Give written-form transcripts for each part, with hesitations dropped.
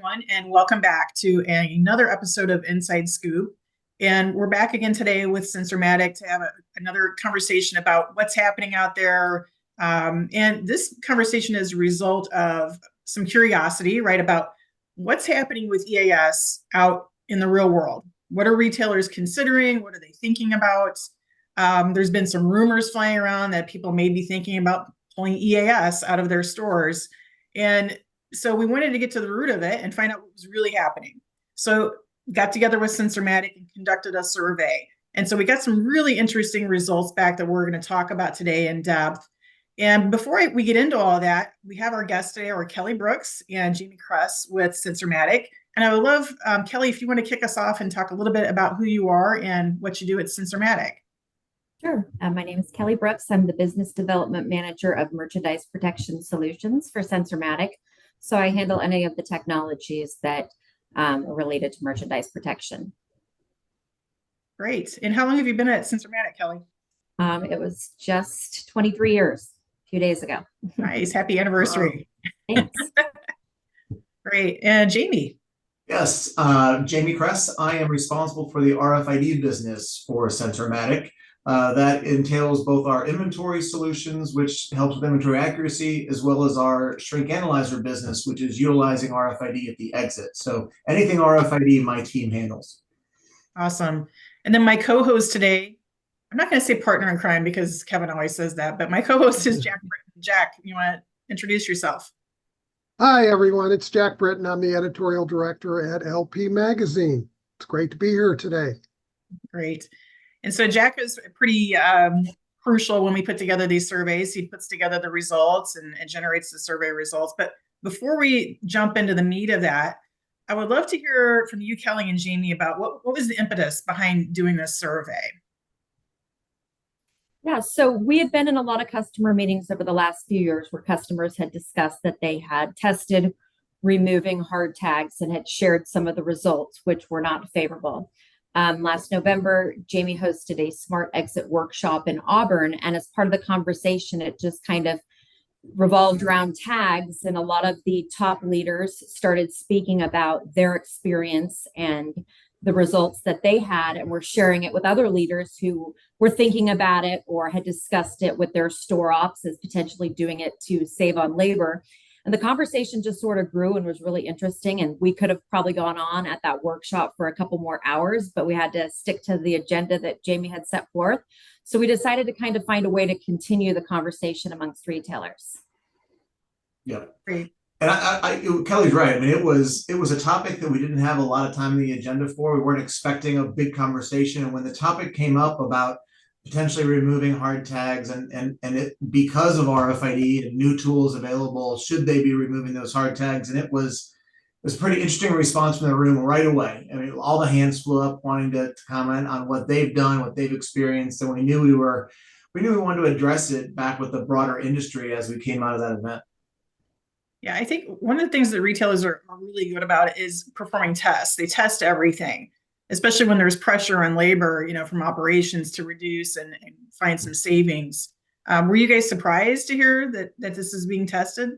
everyone, and welcome back to another episode of Inside Scoop. And we're back again today with Sensormatic to have another conversation about what's happening out there. And this conversation is a result of some curiosity, right, about what's happening with EAS out in the real world. What are retailers considering? What are they thinking about? There's been some rumors flying around that people may be thinking about pulling EAS out of their stores. And so we wanted to get to the root of it and find out what was really happening. So got together with Sensormatic and conducted a survey. And so we got some really interesting results back that we're going to talk about today in depth. And before we get into all that, we have our guests today are Kelly Brooks and Jacque Kress with Sensormatic. And I would love, Kelly, if you want to kick us off and talk a little bit about who you are and what you do at Sensormatic. Sure. My name is Kelly Brooks. I'm the Business Development Manager of Merchandise Protection Solutions for Sensormatic. So I handle any of the technologies that are related to merchandise protection. Great. And how long have you been at Sensormatic, Kelly? It was just 23 years, a few days ago. Nice. Happy anniversary. Thanks. Great. And Jacque? Yes, Jacque Kress. I am responsible for the RFID business for Sensormatic. That entails both our inventory solutions, which helps with inventory accuracy, as well as our shrink analyzer business, which is utilizing RFID at the exit. So anything RFID, my team handles. Awesome. And then my co-host today, I'm not going to say partner in crime because Kevin always says that, but my co-host is Jacque Brittain. Jacque, you want to introduce yourself? Hi, everyone. It's Jacque Brittain. I'm the editorial director at LP Magazine. It's great to be here today. Great. And so Jacque is pretty crucial when we put together these surveys. He puts together the results and generates the survey results. But before we jump into the meat of that, I would love to hear from you, Kelly and Jacque, about what was the impetus behind doing this survey? Yeah, so we had been in a lot of customer meetings over the last few years where customers had discussed that they had tested removing hard tags and had shared some of the results, which were not favorable. Last November, Jacque hosted a smart exit workshop in Auburn. And as part of the conversation, it just kind of revolved around tags. And a lot of the top leaders started speaking about their experience and the results that they had, and were sharing it with other leaders who were thinking about it or had discussed it with their store ops as potentially doing it to save on labor. And the conversation just sort of grew and was really interesting. And we could have probably gone on at that workshop for a couple more hours, but we had to stick to the agenda that Jacque had set forth. So we decided to kind of find a way to continue the conversation amongst retailers. Yeah. Great. And Kelly's right. I mean, it was a topic that we didn't have a lot of time in the agenda for. We weren't expecting a big conversation. And when the topic came up about potentially removing hard tags and it, because of RFID and new tools available, should they be removing those hard tags? And it was a pretty interesting response from the room right away. I mean, all the hands flew up wanting to comment on what they've done, what they've experienced. And we knew we wanted to address it back with the broader industry as we came out of that event. Yeah, I think one of the things that retailers are really good about is performing tests. They test everything, especially when there's pressure on labor, from operations to reduce and find some savings. Were you guys surprised to hear that this is being tested?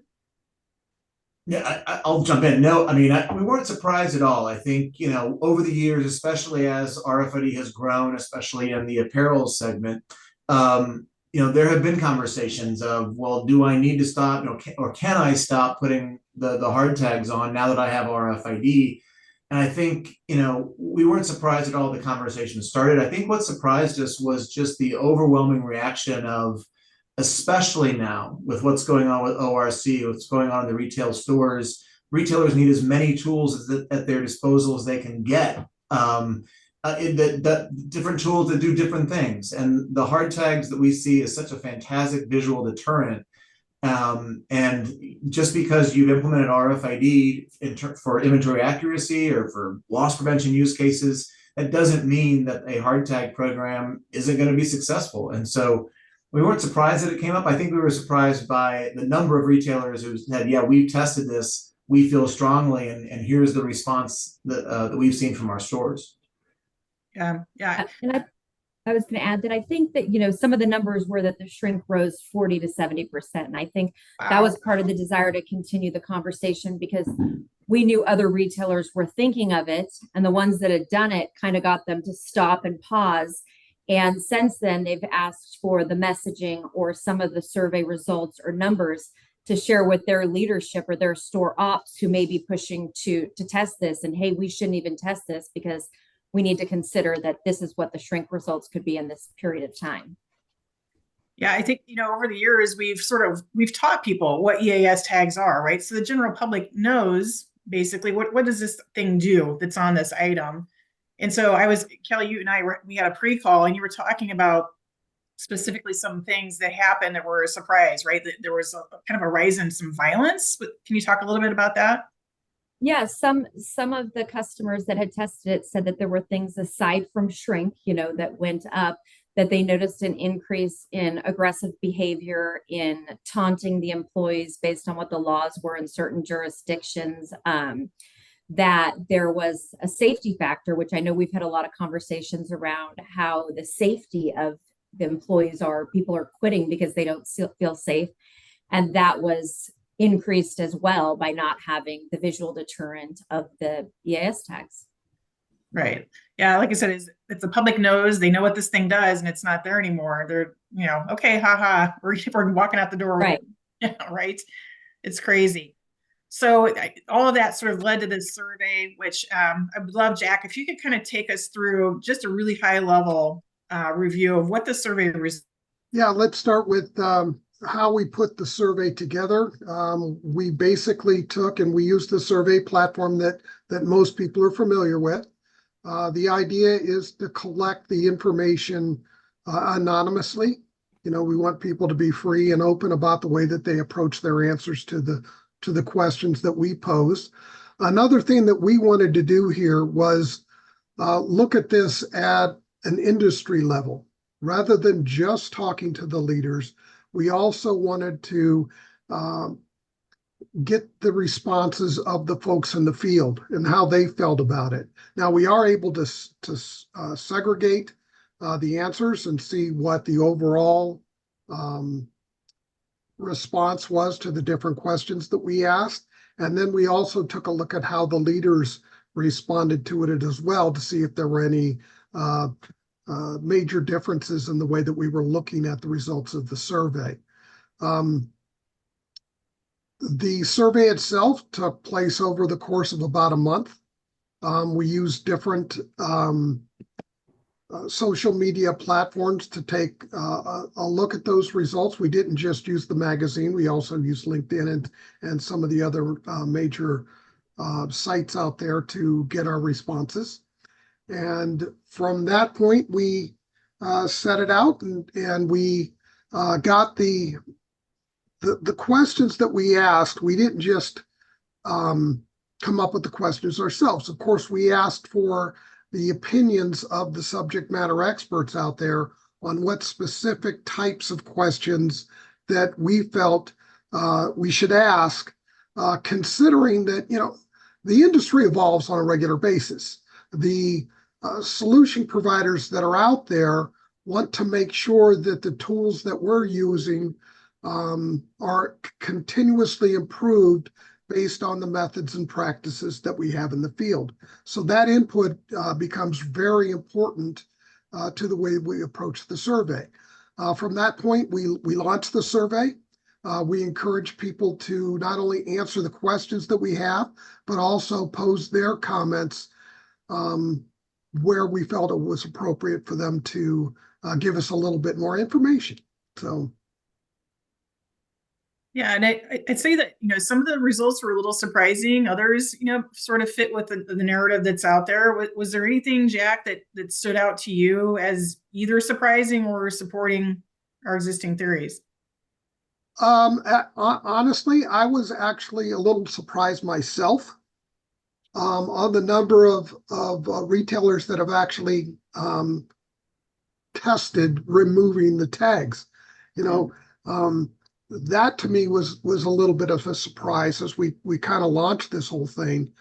Yeah, I'll jump in. No, I mean, we weren't surprised at all. I think, over the years, especially as RFID has grown, especially in the apparel segment, there have been conversations of, well, do I need to stop, or can I stop putting the hard tags on now that I have RFID? And I think, we weren't surprised at all the conversation started. I think what surprised us was just the overwhelming reaction of, especially now with what's going on with ORC, what's going on in the retail stores, retailers need as many tools at their disposal as they can get. Different tools that do different things. And the hard tags that we see is such a fantastic visual deterrent. And just because you've implemented RFID for inventory accuracy or for loss prevention use cases, that doesn't mean that a hard tag program isn't going to be successful. And so we weren't surprised that it came up. I think we were surprised by the number of retailers who said, yeah, we've tested this, we feel strongly, and here's the response that we've seen from our stores. Yeah. And I was going to add that I think that, some of the numbers were that the shrink rose 40 to 70%. And I think that was part of the desire to continue the conversation, because we knew other retailers were thinking of it, and the ones that had done it kind of got them to stop and pause. And since then, they've asked for the messaging or some of the survey results or numbers to share with their leadership or their store ops who may be pushing to test this. And hey, we shouldn't even test this because we need to consider that this is what the shrink results could be in this period of time. Yeah, I think, over the years, we've taught people what EAS tags are, right? So the general public knows basically what does this thing do that's on this item. And so Kelly, you and we had a pre-call and you were talking about specifically some things that happened that were a surprise, right? That there was a kind of a rise in some violence. But can you talk a little bit about that? Yeah, some of the customers that had tested it said that there were things aside from shrink, that went up, that they noticed an increase in aggressive behavior, in taunting the employees based on what the laws were in certain jurisdictions, that there was a safety factor, which I know we've had a lot of conversations around how the safety of the employees people are quitting because they don't feel safe. And that was increased as well by not having the visual deterrent of the EAS tags. Right. Yeah. Like I said, if the public knows, they know what this thing does and it's not there anymore. They're, okay, haha, we're walking out the door. Right. Right. It's crazy. So all of that sort of led to this survey, which I would love, Jacque, if you could kind of take us through just a really high level review of what the survey was. Yeah, let's start with how we put the survey together. We basically took and we used the survey platform that most people are familiar with. The idea is to collect the information anonymously. We want people to be free and open about the way that they approach their answers to the questions that we pose. Another thing that we wanted to do here was look at this at an industry level. Rather than just talking to the leaders, we also wanted to get the responses of the folks in the field and how they felt about it. Now, we are able to segregate the answers and see what the overall response was to the different questions that we asked. And then we also took a look at how the leaders responded to it as well to see if there were any major differences in the way that we were looking at the results of the survey. The survey itself took place over the course of about a month. We used different social media platforms to take a look at those results. We didn't just use the magazine. We also used LinkedIn and some of the other major sites out there to get our responses. And from that point, we set it out and we got the questions that we asked. We didn't just come up with the questions ourselves. Of course, we asked for the opinions of the subject matter experts out there on what specific types of questions that we felt we should ask, considering that, the industry evolves on a regular basis. The solution providers that are out there want to make sure that the tools that we're using are continuously improved based on the methods and practices that we have in the field. So that input becomes very important to the way we approach the survey. From that point, we launched the survey. We encourage people to not only answer the questions that we have, but also pose their comments where we felt it was appropriate for them to give us a little bit more information. So. Yeah, and I'd say that, some of the results were a little surprising. Others, sort of fit with the narrative that's out there. Was there anything, Jacque, that stood out to you as either surprising or supporting our existing theories? Honestly, I was actually a little surprised myself on the number of retailers that have actually tested removing the tags. That to me was a little bit of a surprise as we kind of launched this whole thing.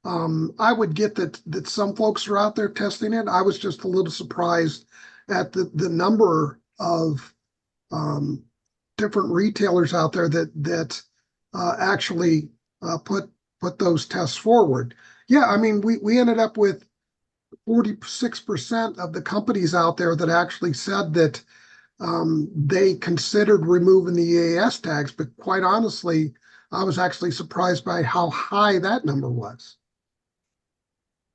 I would get that some folks are out there testing it. I was just a little surprised at the number of different retailers out there that actually put put those tests forward. Yeah, I mean, we ended up with 46% of the companies out there that actually said that they considered removing the EAS tags, but quite honestly, I was actually surprised by how high that number was.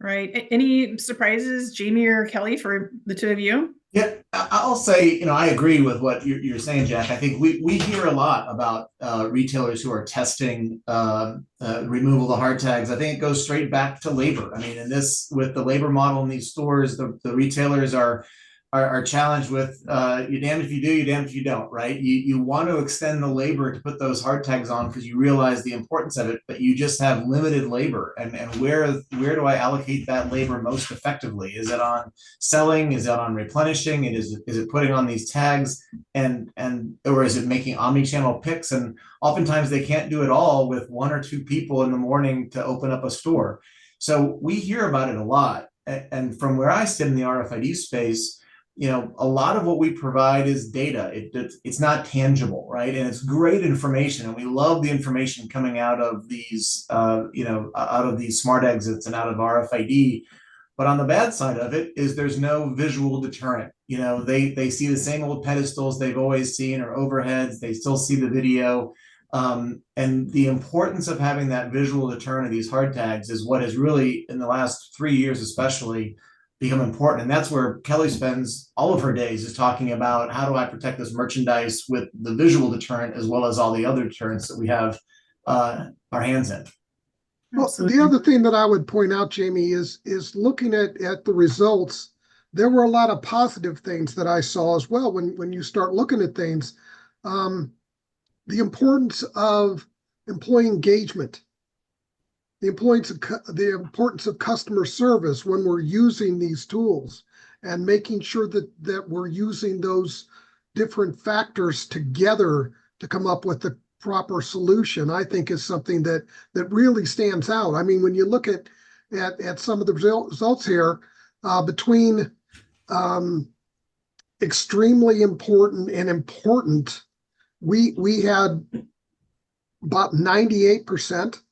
Right. Any surprises, Jamie or Kelly, for the two of you? Yeah, I'll say, I agree with what you're saying, Jacque. I think we hear a lot about retailers who are testing removal of the hard tags. I think it goes straight back to labor. I mean, with the labor model in these stores, the retailers are challenged with you're damned if you do, you're damned if you don't, right? You want to extend the labor to put those hard tags on because you realize the importance of it, but you just have limited labor. And where do I allocate that labor most effectively? Is it on selling? Is it on replenishing? Is it putting on these tags or is it making omni-channel picks? And oftentimes they can't do it all with one or two people in the morning to open up a store. So we hear about it a lot. And from where I sit in the RFID space, a lot of what we provide is data. It's not tangible, right? And it's great information, and we love the information coming out of these, out of these smart exits and out of RFID. But on the bad side of it is there's no visual deterrent. They see the same old pedestals they've always seen or overheads. They still see the video. And the importance of having that visual deterrent of these hard tags is what has really, in the last 3 years especially, become important. And that's where Kelly spends all of her days, is talking about how do I protect this merchandise with the visual deterrent as well as all the other deterrents that we have our hands in. Well, the other thing that I would point out, Jamie, is looking at the results. There were a lot of positive things that I saw as well when you start looking at things. The importance of employee engagement, the importance of customer service when we're using these tools, and making sure that we're using those different factors together to come up with the proper solution, I think is something that really stands out. I mean, when you look at some of the results here, between extremely important and important, we had about 98%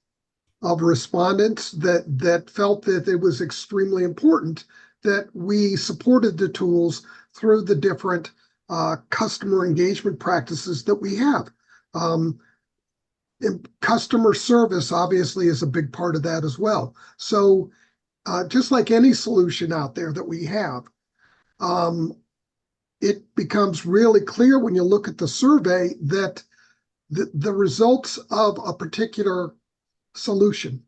of respondents that felt that it was extremely important that we supported the tools through the different customer engagement practices that we have. And customer service obviously is a big part of that as well. So just like any solution out there that we have, it becomes really clear when you look at the survey that the results of a particular solution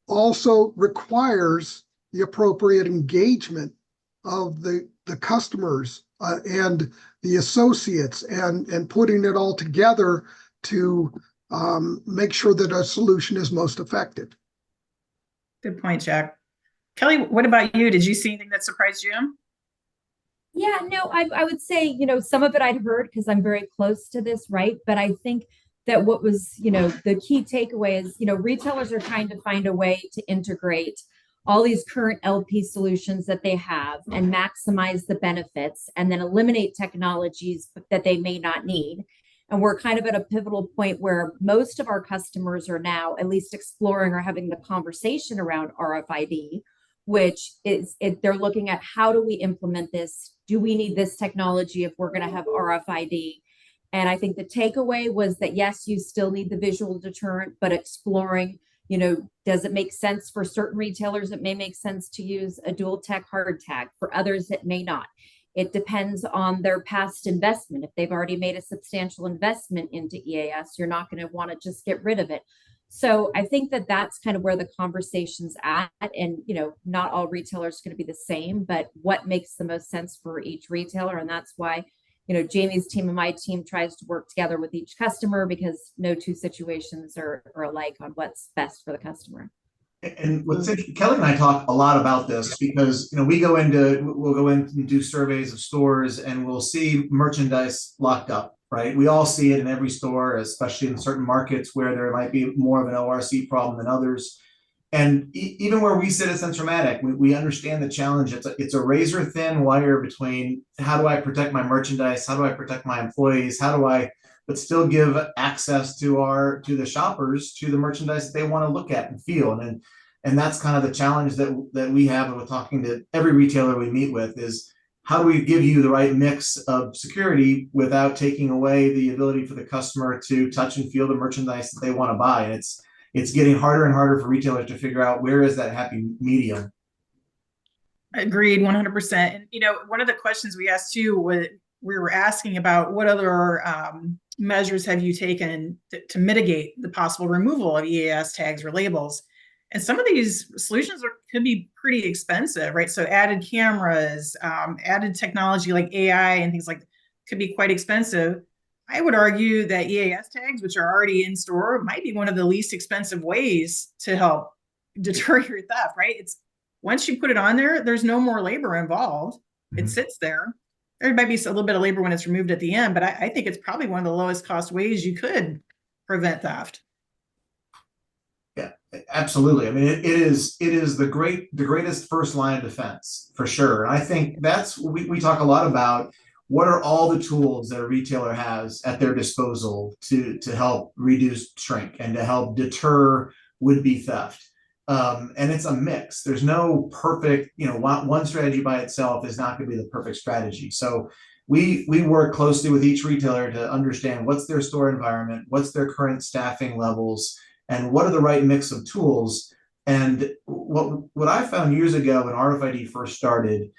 also requires the appropriate engagement of the customers and the associates, and putting it all together to make sure that a solution is most effective. Good point, Jacque. Kelly, what about you? Did you see anything that surprised you? Yeah, no, I would say, some of it I'd heard because I'm very close to this, right? But I think that what was, the key takeaway is, retailers are trying to find a way to integrate all these current LP solutions that they have and maximize the benefits, and then eliminate technologies that they may not need. And we're kind of at a pivotal point where most of our customers are now at least exploring or having the conversation around RFID, which is they're looking at, how do we implement this? Do we need this technology if we're going to have RFID? And I think the takeaway was that, yes, you still need the visual deterrent, but exploring, does it make sense for certain retailers? It may make sense to use a dual tech hard tag. For others, it may not. It depends on their past investment. If they've already made a substantial investment into EAS, you're not going to want to just get rid of it. So I think that that's kind of where the conversation's at. And, not all retailers are going to be the same, but what makes the most sense for each retailer. And that's why, Jamie's team and my team tries to work together with each customer, because no two situations are alike on what's best for the customer. And Kelly and I talk a lot about this because, we'll go in and do surveys of stores, and we'll see merchandise locked up, right? We all see it in every store, especially in certain markets where there might be more of an ORC problem than others. And even where we sit at Sensormatic, we understand the challenge. It's a razor thin wire between, how do I protect my merchandise? How do I protect my employees? How do I but still give access to the shoppers to the merchandise that they want to look at and feel. And that's kind of the challenge that we have with talking to every retailer we meet with is how do we give you the right mix of security without taking away the ability for the customer to touch and feel the merchandise that they want to buy? And it's getting harder and harder for retailers to figure out where is that happy medium. Agreed, 100%. And, one of the questions we asked too, we were asking about what other measures have you taken to mitigate the possible removal of EAS tags or labels? And some of these solutions could be pretty expensive, right? So added cameras, added technology like AI and things like that could be quite expensive. I would argue that EAS tags, which are already in store, might be one of the least expensive ways to help deter your theft, right? It's once you put it on there, there's no more labor involved. It sits there. There might be a little bit of labor when it's removed at the end, but I think it's probably one of the lowest cost ways you could prevent theft. Yeah, absolutely. I mean, it is the greatest first line of defense for sure. And I think that's we talk a lot about what are all the tools that a retailer has at their disposal to help reduce shrink and to help deter would-be theft. And it's a mix. There's no perfect, one strategy by itself is not going to be the perfect strategy. So we work closely with each retailer to understand what's their store environment, what's their current staffing levels, and what are the right mix of tools. And what I found years ago when RFID first started,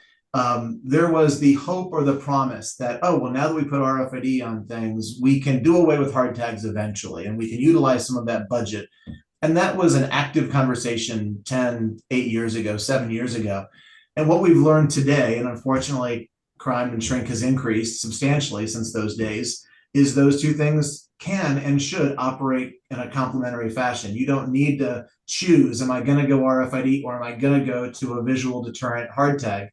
there was the hope or the promise that, oh, well, now that we put RFID on things, we can do away with hard tags eventually, and we can utilize some of that budget. And that was an active conversation 7 years ago. And what we've learned today, and unfortunately, crime and shrink has increased substantially since those days, is those two things can and should operate in a complementary fashion. You don't need to choose, am I going to go RFID or am I going to go to a visual deterrent hard tag?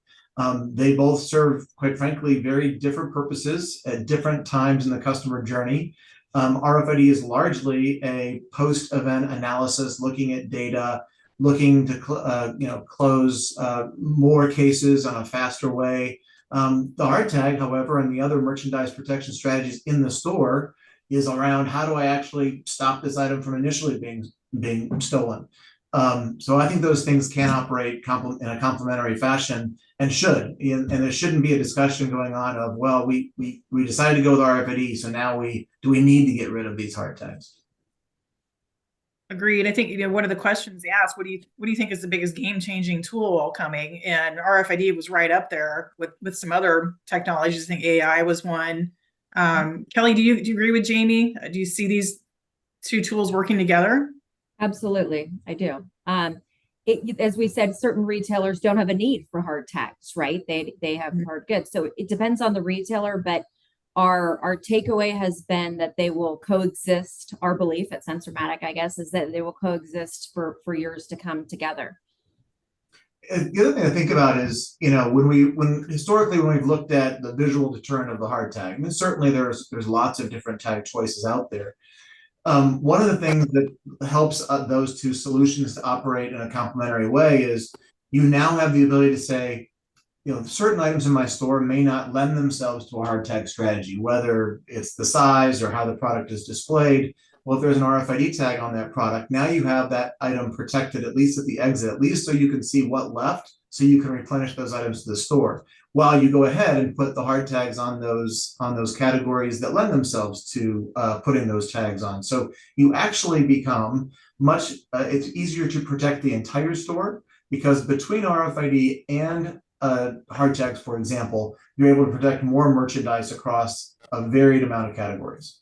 They both serve, quite frankly, very different purposes at different times in the customer journey. RFID is largely a post-event analysis, looking at data, looking to close more cases on a faster way. The hard tag, however, and the other merchandise protection strategies in the store is around how do I actually stop this item from initially being stolen. So I think those things can operate in a complementary fashion and should. And there shouldn't be a discussion going on of, well, we decided to go with RFID, so now do we need to get rid of these hard tags? Agreed. I think one of the questions they asked, what do you think is the biggest game-changing tool coming? And RFID was right up there with some other technologies. I think AI was one. Kelly, do you agree with Jamie? Do you see these two tools working together? Absolutely, I do. As we said, certain retailers don't have a need for hard tags, right? They have hard goods. So it depends on the retailer, but our takeaway has been that they will coexist. Our belief at Sensormatic, I guess, is that they will coexist for years to come together. The other thing to think about is, when historically when we've looked at the visual deterrent of the hard tag, I mean, certainly there's lots of different tag choices out there. One of the things that helps those two solutions to operate in a complementary way is you now have the ability to say, certain items in my store may not lend themselves to a hard tag strategy, whether it's the size or how the product is displayed. Well, if there's an RFID tag on that product, now you have that item protected, at least at the exit, at least so you can see what left, so you can replenish those items to the store, while you go ahead and put the hard tags on those categories that lend themselves to putting those tags on. So you actually become it's easier to protect the entire store, because between RFID and hard tags, for example, you're able to protect more merchandise across a varied amount of categories.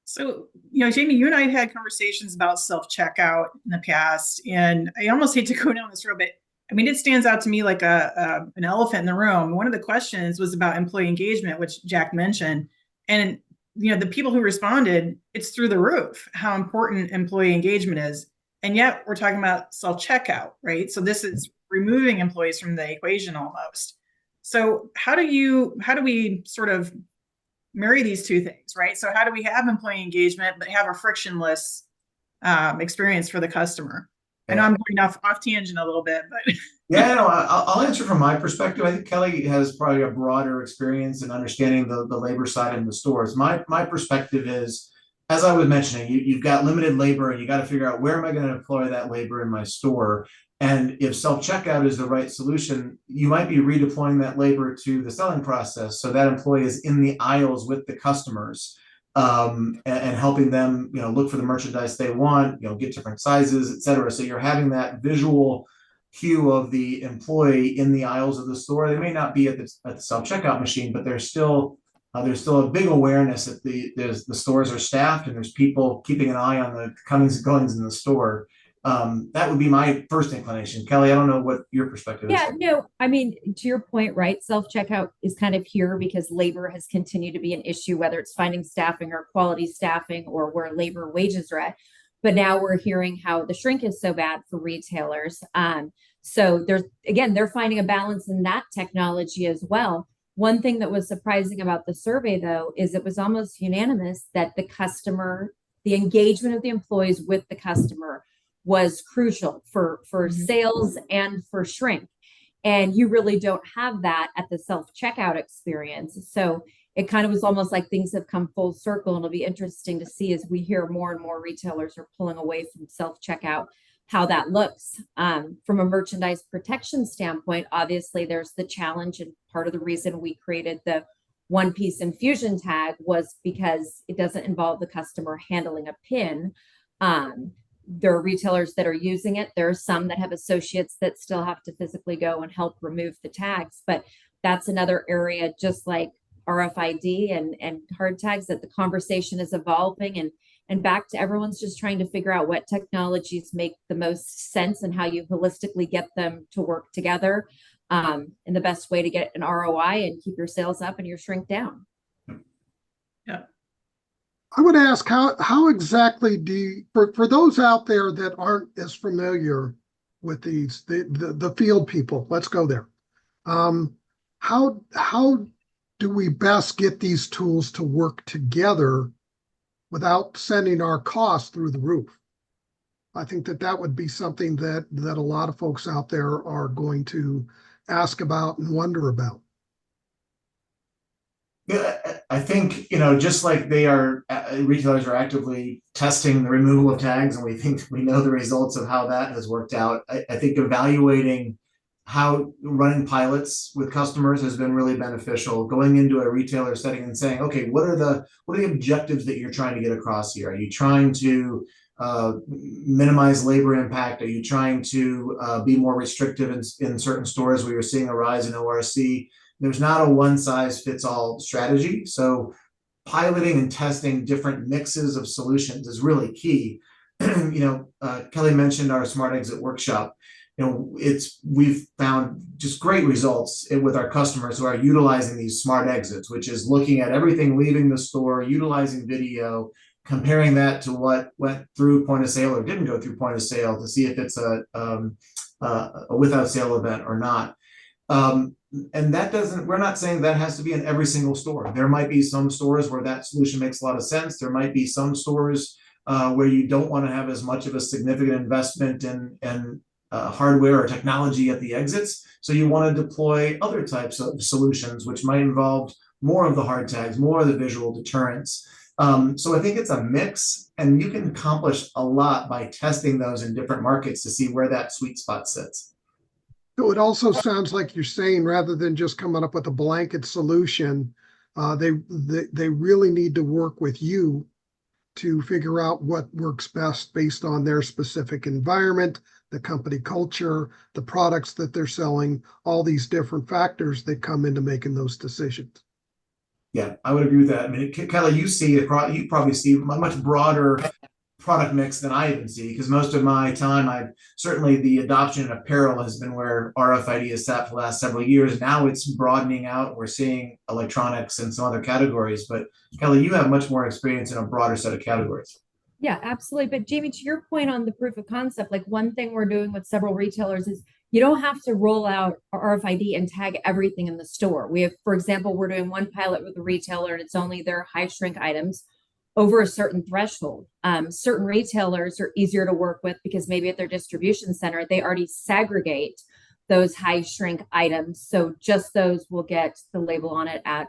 So, Jamie, you and I have had conversations about self-checkout in the past, and I almost hate to go down this road, but I mean, it stands out to me like an elephant in the room. One of the questions was about employee engagement, which Jacque mentioned. And, the people who responded, it's through the roof, how important employee engagement is. And yet we're talking about self-checkout, right? So this is removing employees from the equation almost. So how do we sort of marry these two things, right? So how do we have employee engagement, but have a frictionless experience for the customer? I know I'm going off tangent a little bit, but Yeah, no, I'll answer from my perspective. I think Kelly has probably a broader experience in understanding the labor side in the stores. My perspective is, as I was mentioning, you've got limited labor and you got to figure out where am I going to deploy that labor in my store. And if self-checkout is the right solution, you might be redeploying that labor to the selling process. So that employee is in the aisles with the customers, and helping them, look for the merchandise they want, get different sizes, et cetera. So you're having that visual cue of the employee in the aisles of the store. They may not be at the self-checkout machine, but there's still a big awareness that the stores are staffed and there's people keeping an eye on the comings and goings in the store. That would be my first inclination. Kelly, I don't know what your perspective is. Yeah, no, I mean, to your point, right? Self-checkout is kind of here because labor has continued to be an issue, whether it's finding staffing or quality staffing or where labor wages are at. But now we're hearing how the shrink is so bad for retailers. So they're finding a balance in that technology as well. One thing that was surprising about the survey, though, is it was almost unanimous that the engagement of the employees with the customer was crucial for sales and for shrink. And you really don't have that at the self-checkout experience. So it kind of was almost like things have come full circle. And it'll be interesting to see as we hear more and more retailers are pulling away from self-checkout, how that looks. From a merchandise protection standpoint, obviously there's the challenge, and part of the reason we created the one-piece infusion tag was because it doesn't involve the customer handling a pin. There are retailers that are using it. There are some that have associates that still have to physically go and help remove the tags, but that's another area, just like RFID and hard tags, that the conversation is evolving and back to everyone's just trying to figure out what technologies make the most sense and how you holistically get them to work together, and the best way to get an ROI and keep your sales up and your shrink down. Yeah. I would ask how exactly for those out there that aren't as familiar with the field people, let's go there. How do we best get these tools to work together without sending our costs through the roof? I think that would be something that a lot of folks out there are going to ask about and wonder about. Yeah, I think, just like retailers are actively testing the removal of tags, and we know the results of how that has worked out. I think evaluating how running pilots with customers has been really beneficial. Going into a retailer setting and saying, okay, what are the objectives that you're trying to get across here? Are you trying to minimize labor impact? Are you trying to be more restrictive in certain stores where you're seeing a rise in ORC? There's not a one-size-fits-all strategy. So piloting and testing different mixes of solutions is really key. Kelly mentioned our Smart Exit workshop. We've found just great results with our customers who are utilizing these smart exits, which is looking at everything leaving the store, utilizing video, comparing that to what went through point of sale or didn't go through point of sale to see if it's a without sale event or not. And we're not saying that has to be in every single store. There might be some stores where that solution makes a lot of sense. There might be some stores where you don't want to have as much of a significant investment in hardware or technology at the exits. So you want to deploy other types of solutions, which might involve more of the hard tags, more of the visual deterrence. So I think it's a mix, and you can accomplish a lot by testing those in different markets to see where that sweet spot sits. So it also sounds like you're saying, rather than just coming up with a blanket solution, they really need to work with you to figure out what works best based on their specific environment, the company culture, the products that they're selling, all these different factors that come into making those decisions. Yeah, I would agree with that. I mean, Kelly, you probably see a much broader product mix than I even see, because most of my time, certainly the adoption in apparel has been where RFID has sat for the last several years. Now it's broadening out. We're seeing electronics and some other categories, but Kelly, you have much more experience in a broader set of categories. Yeah, absolutely. But Jamie, to your point on the proof of concept, like one thing we're doing with several retailers is you don't have to roll out RFID and tag everything in the store. We have, for example, we're doing one pilot with a retailer and it's only their high shrink items over a certain threshold. Certain retailers are easier to work with because maybe at their distribution center, they already segregate those high shrink items. So just those will get the label on it at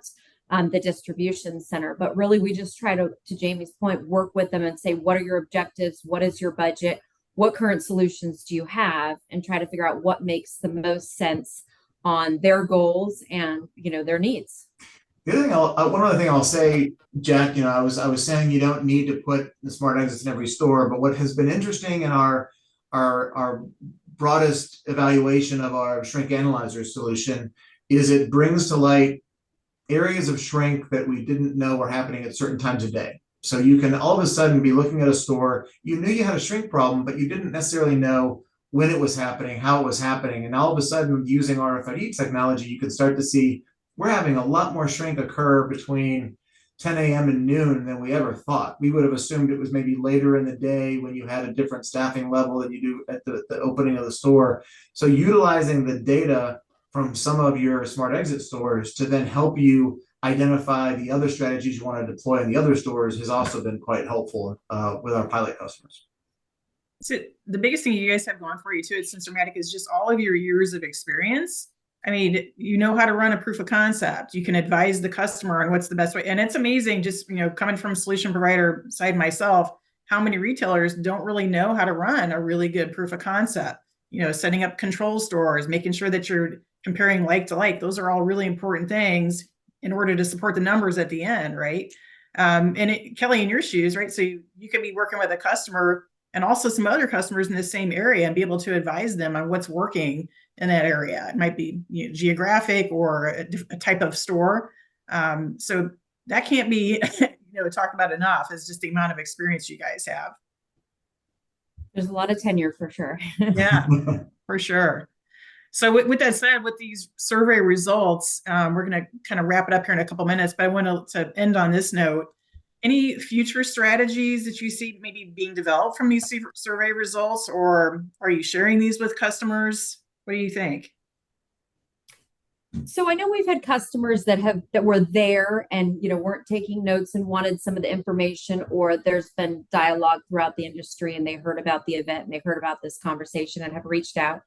the distribution center. But really, we just try to Jamie's point, work with them and say, what are your objectives? What is your budget? What current solutions do you have? And try to figure out what makes the most sense on their goals and, their needs. The other thing, one other thing I'll say, Jacque, I was saying you don't need to put the smart exits in every store, but what has been interesting in our broadest evaluation of our shrink analyzer solution is it brings to light areas of shrink that we didn't know were happening at certain times of day. So you can all of a sudden be looking at a store, you knew you had a shrink problem, but you didn't necessarily know when it was happening, how it was happening. And all of a sudden, using RFID technology, you can start to see we're having a lot more shrink occur between 10 a.m. and noon than we ever thought. We would have assumed it was maybe later in the day when you had a different staffing level than you do at the opening of the store. So utilizing the data from some of your smart exit stores to then help you identify the other strategies you want to deploy in the other stores has also been quite helpful with our pilot customers. So the biggest thing you guys have going for you too at Sensormatic is just all of your years of experience. I mean, you know how to run a proof of concept. You can advise the customer on what's the best way. And it's amazing, just, coming from solution provider side myself, how many retailers don't really know how to run a really good proof of concept. Setting up control stores, making sure that you're comparing like to like. Those are all really important things in order to support the numbers at the end, right? Kelly, in your shoes, right? So you could be working with a customer and also some other customers in the same area and be able to advise them on what's working in that area. It might be geographic or a type of store. So that can't be talked about enough. Is just the amount of experience you guys have. There's a lot of tenure for sure. Yeah, for sure. So with that said, with these survey results, we're going to kind of wrap it up here in a couple minutes, but I want to end on this note. Any future strategies that you see maybe being developed from these survey results, or are you sharing these with customers? What do you think? So I know we've had customers that were there and weren't taking notes and wanted some of the information, or there's been dialogue throughout the industry and they heard about the event and they heard about this conversation and have reached out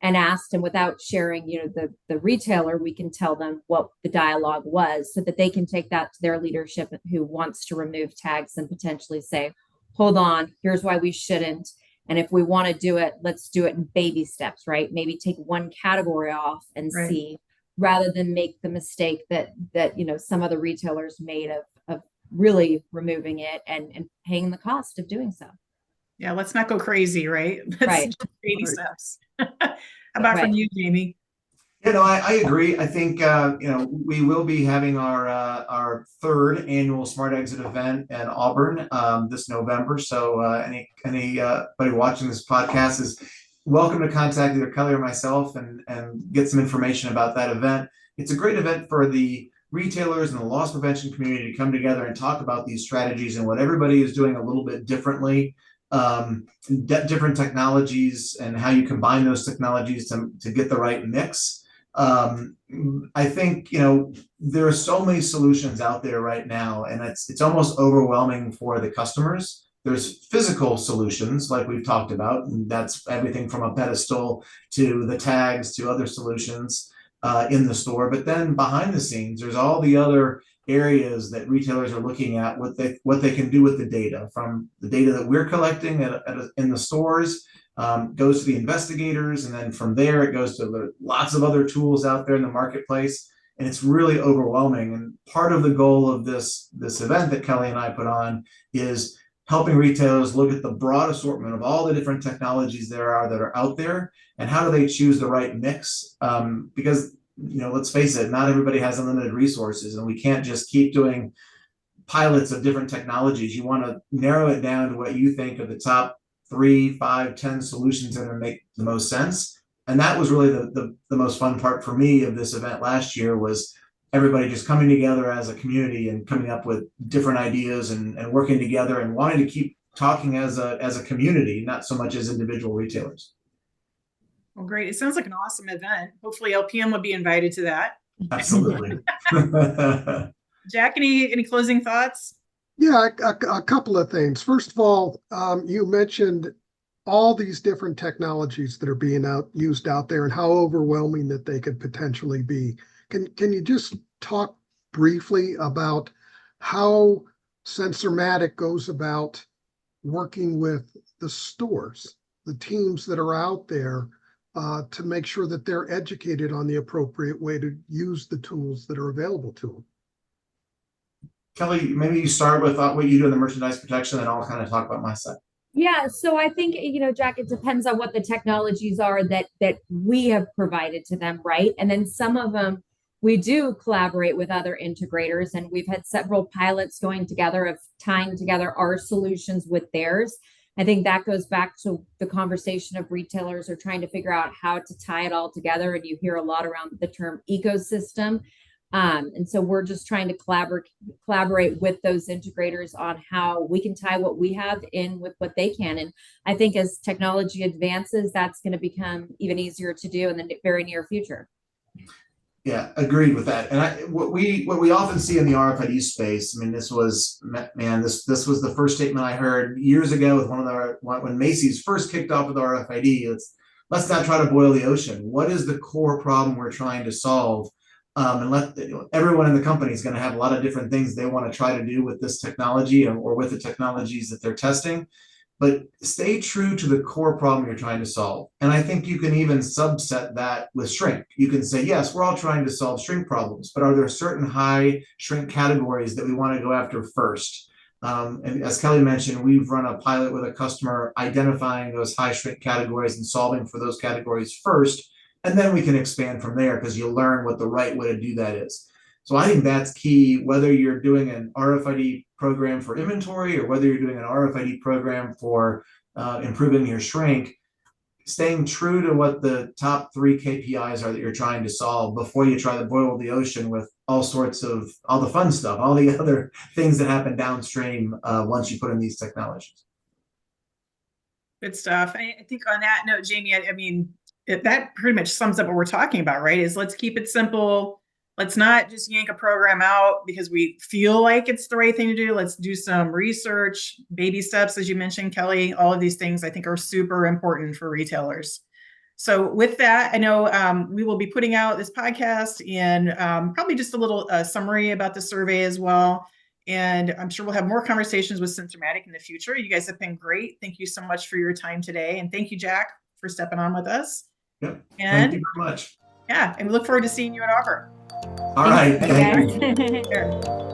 and asked, and without sharing the retailer, we can tell them what the dialogue was so that they can take that to their leadership who wants to remove tags and potentially say, hold on, here's why we shouldn't. And if we want to do it, let's do it in baby steps, right? Maybe take one category off and right. see, rather than make the mistake that some other retailers made of really removing it and paying the cost of doing so. Yeah, let's not go crazy, right? Right. Baby steps. How about from you, Jamie? I agree. I think we will be having our third annual Smart Exit event in Auburn this November. So anybody watching this podcast is welcome to contact either Kelly or myself and get some information about that event. It's a great event for the retailers and the loss prevention community to come together and talk about these strategies and what everybody is doing a little bit differently, different technologies and how you combine those technologies to get the right mix. I think, there are so many solutions out there right now, and it's almost overwhelming for the customers. There's physical solutions like we've talked about, and that's everything from a pedestal to the tags to other solutions in the store. But then behind the scenes, there's all the other areas that retailers are looking at, what they can do with the data, from the data that we're collecting in the stores, goes to the investigators, and then from there it goes to lots of other tools out there in the marketplace, and it's really overwhelming. And part of the goal of this event that Kelly and I put on is helping retailers look at the broad assortment of all the different technologies that are out there, and how do they choose the right mix? Because let's face it, not everybody has unlimited resources, and we can't just keep doing pilots of different technologies. You want to narrow it down to what you think are the top 3, 5, 10 solutions that make the most sense. And that was really the most fun part for me of this event last year, was everybody just coming together as a community and coming up with different ideas and working together and wanting to keep talking as a community, not so much as individual retailers. Well, great. It sounds like an awesome event. Hopefully LPM will be invited to that. Absolutely. Jacque, any closing thoughts? Yeah, a couple of things. First of all, you mentioned all these different technologies that are being used out there and how overwhelming that they could potentially be. Can you just talk briefly about how Sensormatic goes about working with the stores, the teams that are out there, to make sure that they're educated on the appropriate way to use the tools that are available to them? Kelly, maybe you start with what you do in the merchandise protection, and I'll kind of talk about my side. Yeah, so I think, Jacque, it depends on what the technologies are that we have provided to them, right? And then some of them we do collaborate with other integrators, and we've had several pilots going together of tying together our solutions with theirs. I think that goes back to the conversation of retailers are trying to figure out how to tie it all together. And you hear a lot around the term ecosystem. And so we're just trying to collaborate with those integrators on how we can tie what we have in with what they can. And I think as technology advances, that's going to become even easier to do in the very near future. Yeah, agreed with that. And what we often see in the RFID space, I mean, this was the first statement I heard years ago with when Macy's first kicked off with RFID. Let's not try to boil the ocean. What is the core problem we're trying to solve? And everyone in the company is going to have a lot of different things they want to try to do with this technology or with the technologies that they're testing. But stay true to the core problem you're trying to solve. And I think you can even subset that with shrink. You can say, yes, we're all trying to solve shrink problems, but are there certain high shrink categories that we want to go after first? And as Kelly mentioned, we've run a pilot with a customer identifying those high shrink categories and solving for those categories first. And then we can expand from there because you'll learn what the right way to do that is. So I think that's key, whether you're doing an RFID program for inventory or whether you're doing an RFID program for improving your shrink, staying true to what the top 3 KPIs are that you're trying to solve before you try to boil the ocean with all the fun stuff, all the other things that happen downstream once you put in these technologies. Good stuff. I think on that note, Jamie, I mean, that pretty much sums up what we're talking about, right? Is let's keep it simple. Let's not just yank a program out because we feel like it's the right thing to do. Let's do some research, baby steps, as you mentioned, Kelly. All of these things I think are super important for retailers. So with that, I know we will be putting out this podcast and probably just a little summary about the survey as well. And I'm sure we'll have more conversations with Sensormatic in the future. You guys have been great. Thank you so much for your time today. And thank you, Jacque, for stepping on with us. Yep. And thank you very much. Yeah, and we look forward to seeing you at Hoover. All right. Thank you, guys.